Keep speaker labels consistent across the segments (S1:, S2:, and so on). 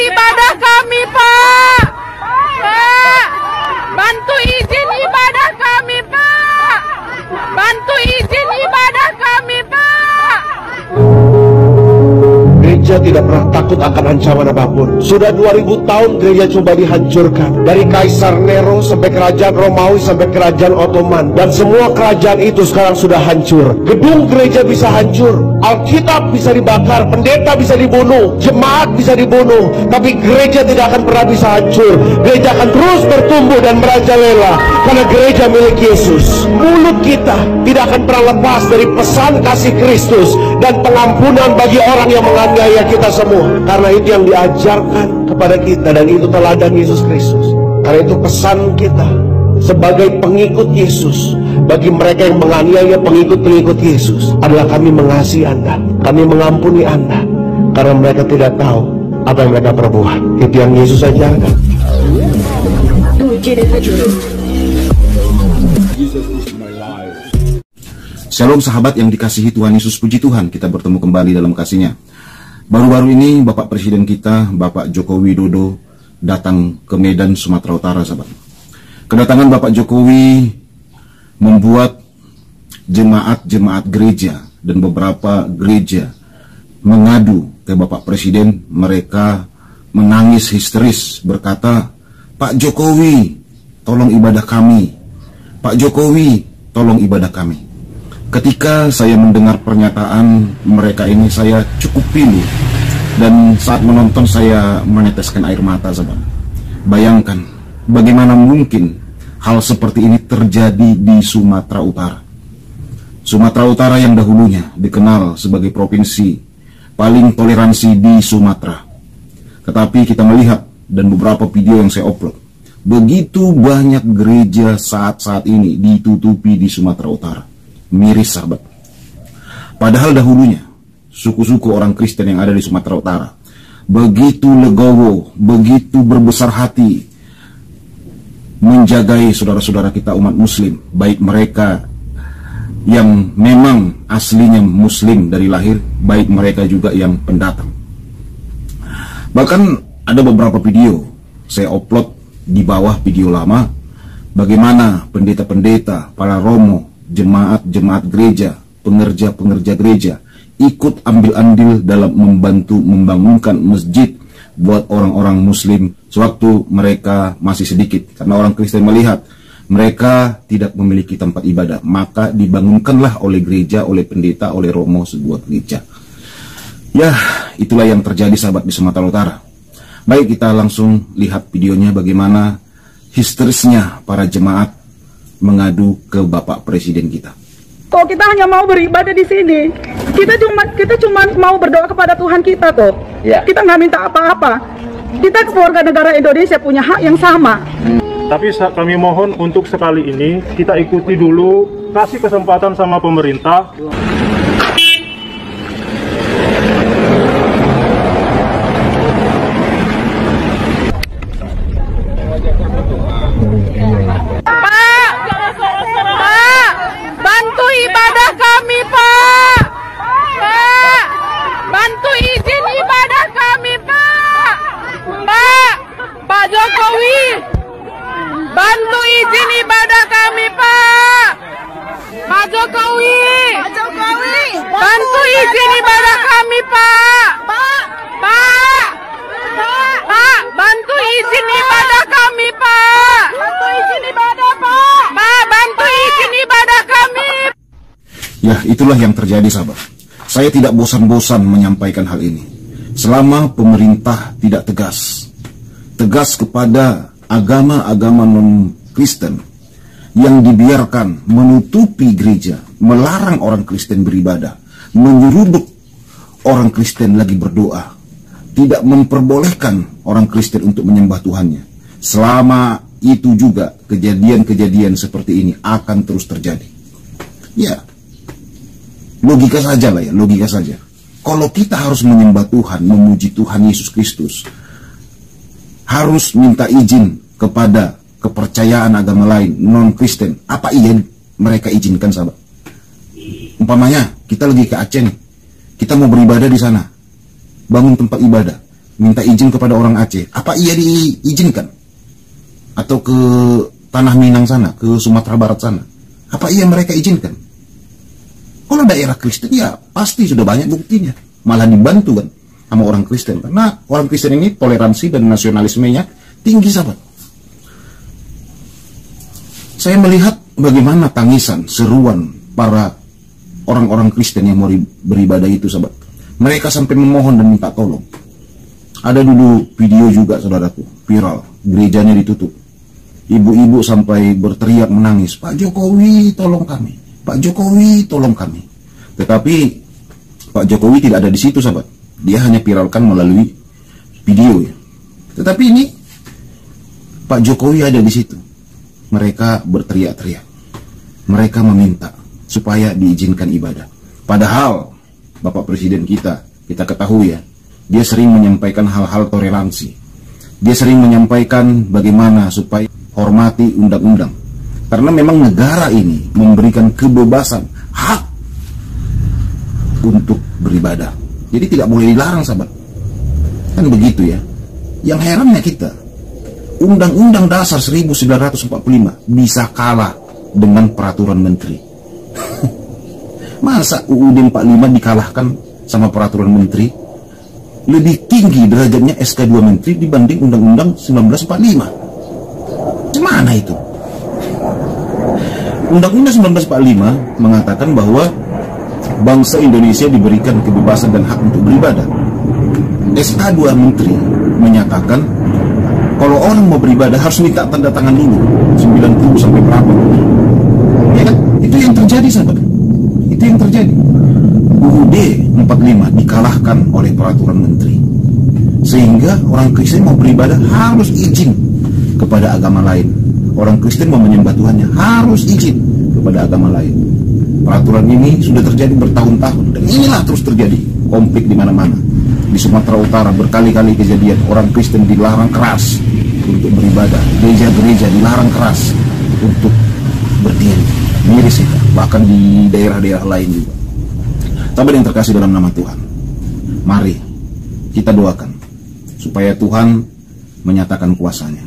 S1: ibadah kami, Pak. Pak, bantu izin ibadah kami, Pak. Bantu izin ibadah kami, Pak.
S2: Gereja tidak pernah takut akan ancaman apapun. Sudah 2000 tahun gereja coba dihancurkan. Dari Kaisar Nero sampai kerajaan Romawi sampai kerajaan Ottoman. Dan semua kerajaan itu sekarang sudah hancur. Gedung gereja bisa hancur. Alkitab bisa dibakar. Pendeta bisa dibunuh. Jemaat bisa dibunuh. Tapi gereja tidak akan pernah bisa hancur. Gereja akan terus bertumbuh dan merajalela. Karena gereja milik Yesus. Mulut kita tidak akan pernah lepas dari pesan kasih Kristus dan pengampunan bagi orang yang menganiaya kita semua. Karena itu yang diajarkan kepada kita, dan itu teladan Yesus Kristus. Karena itu pesan kita sebagai pengikut Yesus bagi mereka yang menganiaya pengikut-pengikut Yesus adalah kami mengasihi Anda, kami mengampuni Anda, karena mereka tidak tahu apa yang mereka perbuat. Itu yang Yesus ajarkan.
S3: Shalom sahabat yang dikasihi Tuhan Yesus, puji Tuhan kita bertemu kembali dalam kasih-Nya. Baru-baru ini Bapak Presiden kita, Bapak Joko Widodo datang ke Medan, Sumatera Utara, sahabat. Kedatangan Bapak Jokowi membuat jemaat-jemaat gereja dan beberapa gereja mengadu ke Bapak Presiden. Mereka menangis histeris berkata, "Pak Jokowi, tolong ibadah kami. Pak Jokowi, tolong ibadah kami." Ketika saya mendengar pernyataan mereka ini, saya cukup pilu. Dan saat menonton saya meneteskan air mata, sahabat. Bayangkan, bagaimana mungkin hal seperti ini terjadi di Sumatera Utara. Sumatera Utara yang dahulunya dikenal sebagai provinsi paling toleransi di Sumatera. Tetapi kita melihat, dan beberapa video yang saya upload, begitu banyak gereja saat ini ditutupi di Sumatera Utara. Miris, sahabat. Padahal dahulunya suku-suku orang Kristen yang ada di Sumatera Utara begitu legowo, begitu berbesar hati menjagai saudara-saudara kita umat muslim, baik mereka yang memang aslinya muslim dari lahir, baik mereka juga yang pendatang. Bahkan ada beberapa video saya upload di bawah video lama, bagaimana pendeta-pendeta, para romo, jemaat-jemaat gereja, pengerja-pengerja gereja ikut ambil andil dalam membantu membangunkan masjid buat orang-orang muslim sewaktu mereka masih sedikit. Karena orang Kristen melihat mereka tidak memiliki tempat ibadah, maka dibangunkanlah oleh gereja, oleh pendeta, oleh romo sebuah gereja. Ya, itulah yang terjadi, sahabat, di Sumatera Utara. Baik, kita langsung lihat videonya bagaimana histerisnya para jemaat mengadu ke Bapak Presiden kita.
S4: Kok kita hanya mau beribadah di sini? Kita cuma mau berdoa kepada Tuhan kita kok. Ya. Kita nggak minta apa-apa. Kita keluarga negara Indonesia punya hak yang sama.
S5: Tapi kami mohon untuk sekali ini kita ikuti dulu, kasih kesempatan sama pemerintah.
S1: Bantu izin ibadah kami, Pak. Pak Jokowi. Bantu izin ibadah kami, Pak. Pak, bantu izin ibadah kami, Pak. Bantu izin ibadah, Pak. Pak, bantu izin ibadah kami.
S3: Ya, itulah yang terjadi, sahabat. Saya tidak bosan-bosan menyampaikan hal ini. Selama pemerintah tidak tegas kepada agama-agama non-Kristen yang dibiarkan menutupi gereja, melarang orang Kristen beribadah, menyeruduk orang Kristen lagi berdoa, tidak memperbolehkan orang Kristen untuk menyembah Tuhannya. Selama itu juga kejadian-kejadian seperti ini akan terus terjadi. Ya, logika saja lah ya, logika saja. Kalau kita harus menyembah Tuhan, memuji Tuhan Yesus Kristus, harus minta izin kepada kepercayaan agama lain, non-Kristen. Apa iya mereka izinkan, sahabat? Umpamanya kita lagi ke Aceh nih, kita mau beribadah di sana, bangun tempat ibadah, minta izin kepada orang Aceh, apa iya diizinkan? Atau ke Tanah Minang sana, ke Sumatera Barat sana, apa iya mereka izinkan? Kalau daerah Kristen ya pasti sudah banyak buktinya, malah dibantu kan sama orang Kristen, karena orang Kristen ini toleransi dan nasionalismenya tinggi, sahabat. Saya melihat bagaimana tangisan, seruan para orang-orang Kristen yang mau beribadah itu, sahabat. Mereka sampai memohon dan minta tolong. Ada dulu video juga, saudaraku, viral, gerejanya ditutup. Ibu-ibu sampai berteriak menangis, Pak Jokowi tolong kami, Pak Jokowi tolong kami. Tetapi Pak Jokowi tidak ada di situ, sahabat. Dia hanya viralkan melalui video ya. Tetapi ini Pak Jokowi ada di situ. Mereka berteriak-teriak. Mereka meminta supaya diizinkan ibadah. Padahal Bapak Presiden kita ketahui ya, dia sering menyampaikan hal-hal toleransi. Dia sering menyampaikan bagaimana supaya hormati undang-undang. Karena memang negara ini memberikan kebebasan, hak untuk beribadah. Jadi tidak boleh dilarang, sahabat. Kan begitu ya. Yang herannya kita, Undang-Undang Dasar 1945 bisa kalah dengan peraturan menteri. Masa UUD 45 dikalahkan sama peraturan menteri? Lebih tinggi derajatnya SK2 menteri dibanding Undang-Undang 1945. Gimana itu? Undang-Undang 1945 mengatakan bahwa bangsa Indonesia diberikan kebebasan dan hak untuk beribadah. SK2 menteri menyatakan kalau orang mau beribadah harus minta tanda tangan dulu 90 sampai berapa. Ya kan? Itu yang terjadi, sahabat. Itu yang terjadi. UUD 45 dikalahkan oleh peraturan menteri. Sehingga orang Kristen mau beribadah harus izin kepada agama lain. Orang Kristen mau menyembah Tuhannya harus izin kepada agama lain. Peraturan ini sudah terjadi bertahun-tahun dan inilah terus terjadi konflik di mana-mana. Di Sumatera Utara berkali-kali kejadian orang Kristen dilarang keras untuk beribadah, gereja-gereja dilarang keras untuk berdiri. Miris itu, bahkan di daerah-daerah lain juga. Sahabat yang terkasih dalam nama Tuhan, mari kita doakan supaya Tuhan menyatakan kuasanya.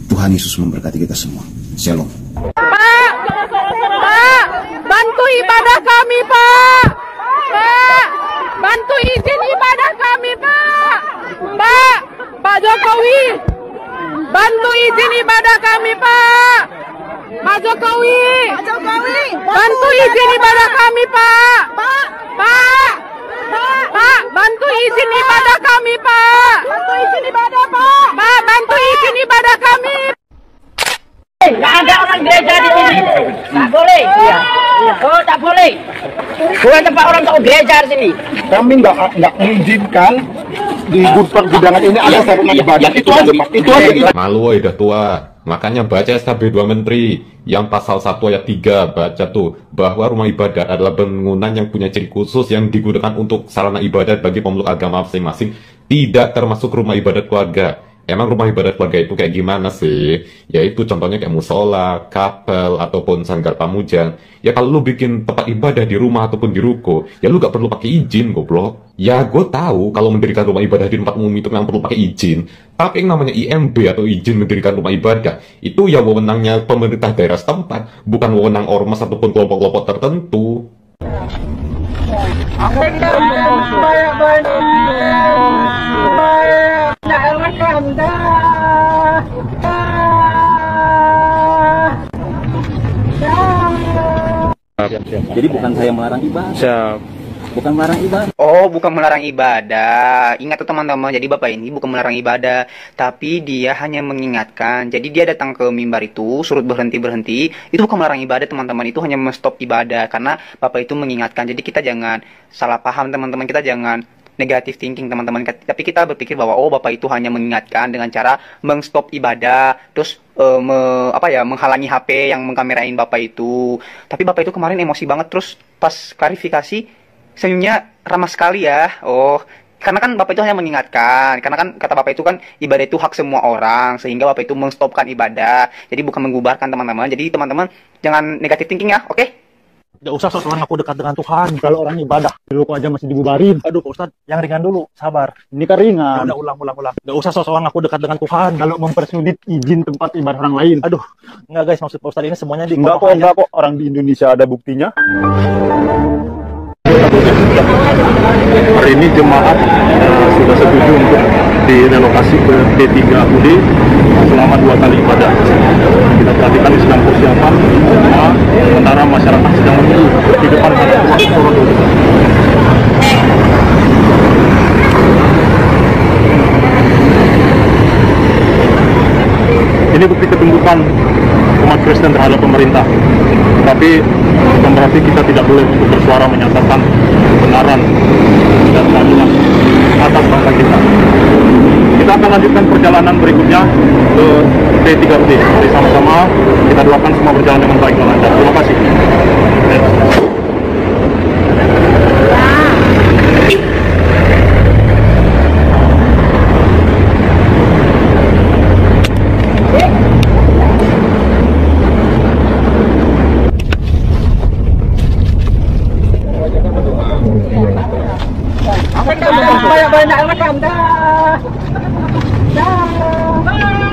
S3: Tuhan Yesus memberkati kita semua. Shalom.
S1: Pak, bantu ibadah kami, Pak. Pak, bantu izin ibadah kami, Pak. Pak Jokowi, bantu izin ibadah kami, Pak. Pak Jokowi, bantu izin ibadah kami, Pak. Pak, bantu izin ibadah kami, Pak. Bantu izin ibadah, Pak. Pak, bantu izin ibadah kami.
S6: Nggak ada orang gereja di sini. Nggak boleh. Iya. Oh, tak boleh. Bukan tempat orang tahu gereja di sini.
S2: Kami nggak mengizinkan di pergudangan ini ada sarana ibadah. Itu aja.
S7: Malu udah tua. Makanya baca SKB 2 Menteri yang pasal 1 ayat 3, baca tuh bahwa rumah ibadah adalah bangunan yang punya ciri khusus yang digunakan untuk sarana ibadat bagi pemeluk agama masing-masing, tidak termasuk rumah ibadat keluarga. Emang rumah ibadat keluarga itu kayak gimana sih? Yaitu contohnya kayak musola, kapel, ataupun sanggar pamujang. Ya kalau lu bikin tempat ibadah di rumah ataupun di ruko, ya lu gak perlu pakai izin, goblok. Ya gue tahu kalau mendirikan rumah ibadah di tempat umum itu memang perlu pakai izin. Tapi yang namanya IMB atau izin mendirikan rumah ibadah, itu ya wewenangnya pemerintah daerah setempat, bukan wewenang ormas ataupun kelompok-kelompok tertentu.
S8: Jadi bukan saya melarang ibadah. Bukan melarang ibadah.
S6: Oh, bukan melarang ibadah. Ingat tuh teman-teman, jadi Bapak ini bukan melarang ibadah, tapi dia hanya mengingatkan. Jadi dia datang ke mimbar itu, suruh berhenti. Itu bukan melarang ibadah, teman-teman. Itu hanya menstop ibadah, karena Bapak itu mengingatkan. Jadi kita jangan salah paham, teman-teman. Kita jangan negative thinking, teman-teman. Tapi kita berpikir bahwa, oh, Bapak itu hanya mengingatkan dengan cara menstop ibadah, terus menghalangi HP yang mengkamerain Bapak itu. Tapi Bapak itu kemarin emosi banget, terus pas klarifikasi, senyumnya ramah sekali ya. Oh, karena kan Bapak itu hanya mengingatkan. Karena kan kata Bapak itu kan ibadah itu hak semua orang, sehingga Bapak itu menstopkan ibadah. Jadi bukan mengubarkan, teman-teman. Jadi teman-teman jangan negatif thinking ya, oke?
S5: Gak usah sok-sokan aku dekat dengan Tuhan. Kalau orang ibadah dulu kok aja masih dibubarin. Aduh Pak Ustadz, yang ringan dulu, sabar. Ini kan ringan. Ya udah ulang. Gak usah sok-sokan aku dekat dengan Tuhan. Kalau mempersulit izin tempat ibadah orang lain. Aduh, enggak guys, maksud Pak Ustadz ini semuanya di
S9: enggak kok, orang di Indonesia ada buktinya.
S5: Hari ini jemaat sudah setuju untuk direlokasi ke P3UD selama 2 kali ibadah. Kita perhatikan di sedang persiapan sementara masyarakat sedang menunggu di depan kantor Sorodo. Ini bukti ketumbukan umat Kristen terhadap pemerintah. Tapi bukan berarti kita tidak boleh bersuara menyatakan kebenaran dan keadilan atas bangsa kita. Kita akan lanjutkan perjalanan berikutnya ke P3UD. Jadi sama-sama kita doakan semua berjalan dengan baik dan lancar. Terima kasih.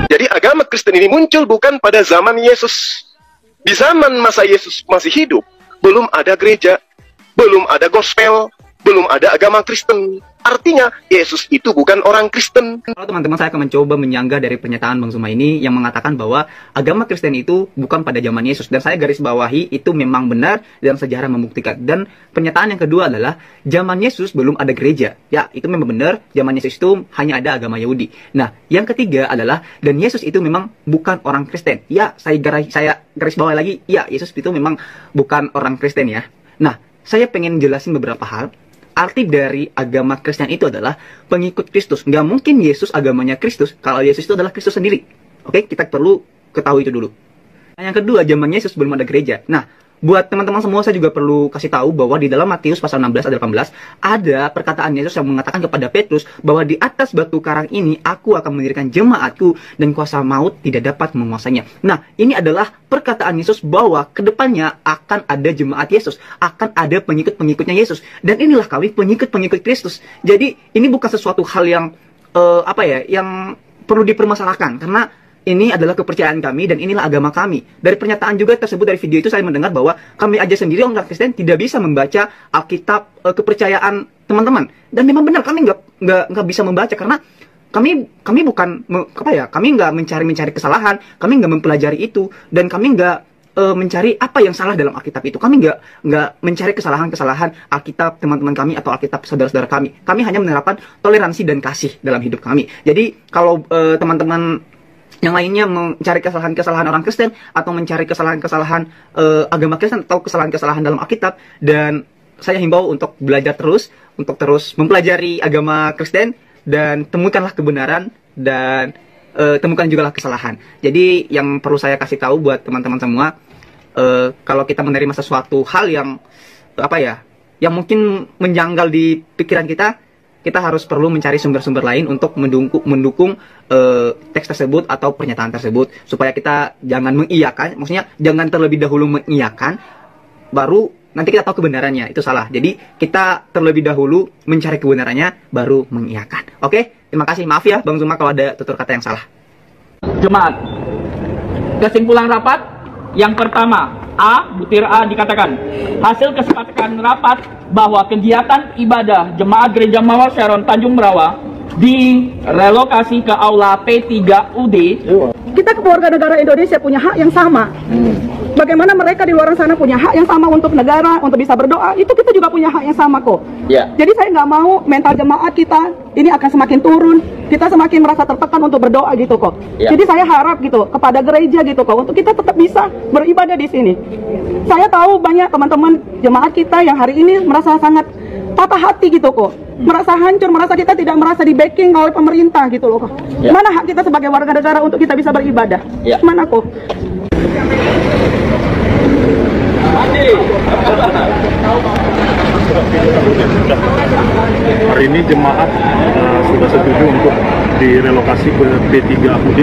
S2: Jadi agama Kristen ini muncul bukan pada zaman Yesus. Di zaman masa Yesus masih hidup, belum ada gereja, belum ada gospel, belum ada agama Kristen. Artinya, Yesus itu bukan orang Kristen.
S6: Halo teman-teman, saya akan mencoba menyanggah dari pernyataan Bang Zuma ini yang mengatakan bahwa agama Kristen itu bukan pada zaman Yesus. Dan saya garis bawahi itu memang benar dan sejarah membuktikan. Dan pernyataan yang kedua adalah zaman Yesus belum ada gereja. Ya, itu memang benar. Zaman Yesus itu hanya ada agama Yahudi. Nah, yang ketiga adalah dan Yesus itu memang bukan orang Kristen. Ya, saya garis bawah lagi. Ya, Yesus itu memang bukan orang Kristen ya. Nah, saya pengen jelasin beberapa hal. Arti dari agama Kristen itu adalah pengikut Kristus. Nggak mungkin Yesus agamanya Kristus kalau Yesus itu adalah Kristus sendiri. Oke, kita perlu ketahui itu dulu. Nah, yang kedua, zaman Yesus belum ada gereja. Nah, buat teman-teman semua saya juga perlu kasih tahu bahwa di dalam Matius pasal 16 ayat 18 ada perkataan Yesus yang mengatakan kepada Petrus bahwa di atas batu karang ini aku akan mendirikan jemaatku dan kuasa maut tidak dapat menguasainya. Nah, ini adalah perkataan Yesus bahwa kedepannya akan ada jemaat Yesus, akan ada pengikut-pengikutnya Yesus. Dan inilah kami pengikut-pengikut Kristus. Jadi ini bukan sesuatu hal yang yang perlu dipermasalahkan karena ini adalah kepercayaan kami dan inilah agama kami. Dari pernyataan juga tersebut dari video itu saya mendengar bahwa kami aja sendiri orang Kristen tidak bisa membaca Alkitab kepercayaan teman-teman. Dan memang benar kami nggak bisa membaca karena kami bukan kami nggak mencari kesalahan, kami nggak mempelajari itu dan kami nggak mencari apa yang salah dalam Alkitab itu. Kami nggak mencari kesalahan-kesalahan Alkitab teman-teman kami atau Alkitab saudara-saudara kami. Kami hanya menerapkan toleransi dan kasih dalam hidup kami. Jadi kalau teman-teman yang lainnya mencari kesalahan-kesalahan orang Kristen atau mencari kesalahan-kesalahan agama Kristen atau kesalahan-kesalahan dalam Alkitab, dan saya himbau untuk belajar terus, untuk terus mempelajari agama Kristen dan temukanlah kebenaran dan temukan juga kesalahan. Jadi yang perlu saya kasih tahu buat teman-teman semua, kalau kita menerima sesuatu hal yang yang mungkin menjanggal di pikiran kita harus perlu mencari sumber-sumber lain untuk mendukung teks tersebut atau pernyataan tersebut supaya kita jangan mengiyakan, maksudnya jangan terlebih dahulu mengiyakan baru nanti kita tahu kebenarannya, itu salah. Jadi kita terlebih dahulu mencari kebenarannya baru mengiyakan. Oke, terima kasih. Maaf ya Bang Zuma kalau ada tutur kata yang salah.
S10: Jemaat, kesimpulan rapat yang pertama, butir A dikatakan, hasil kesepakatan rapat bahwa kegiatan ibadah Jemaat Gereja Mawar Sharon Tanjung Merawa direlokasi ke aula P3UD.
S4: Kita keluarga negara Indonesia punya hak yang sama. Bagaimana mereka di luar sana punya hak yang sama untuk negara, untuk bisa berdoa, itu kita juga punya hak yang sama kok. Jadi saya nggak mau mental jemaat kita ini akan semakin turun, kita semakin merasa tertekan untuk berdoa gitu kok. Jadi saya harap gitu kepada gereja gitu kok, untuk kita tetap bisa beribadah di sini. Saya tahu banyak teman-teman jemaat kita yang hari ini merasa sangat patah hati gitu kok, merasa hancur, merasa kita tidak merasa di backing oleh pemerintah gitu loh kok. Mana hak kita sebagai warga negara untuk kita bisa beribadah? Mana kok?
S5: Hari ini jemaat sudah setuju untuk direlokasi ke P3UD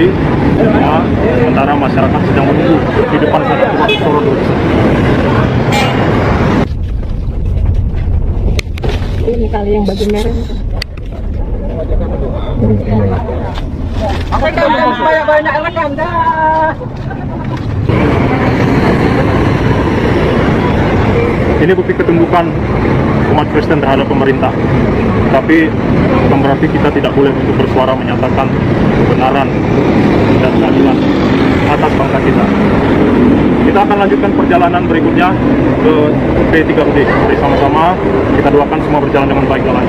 S5: sementara masyarakat sedang menunggu di depan kantor Sorodo.
S1: sekali yang baju merah.
S10: Banyak rekam dah.
S5: Ini bukti ketundukan umat Kristen terhadap pemerintah. Tapi bukan berarti kita tidak boleh untuk bersuara menyatakan kebenaran dan keadilan atas bangsa kita. Kita akan lanjutkan perjalanan berikutnya ke P3UD. Mari sama-sama kita doakan semua berjalan dengan baik dan lancar.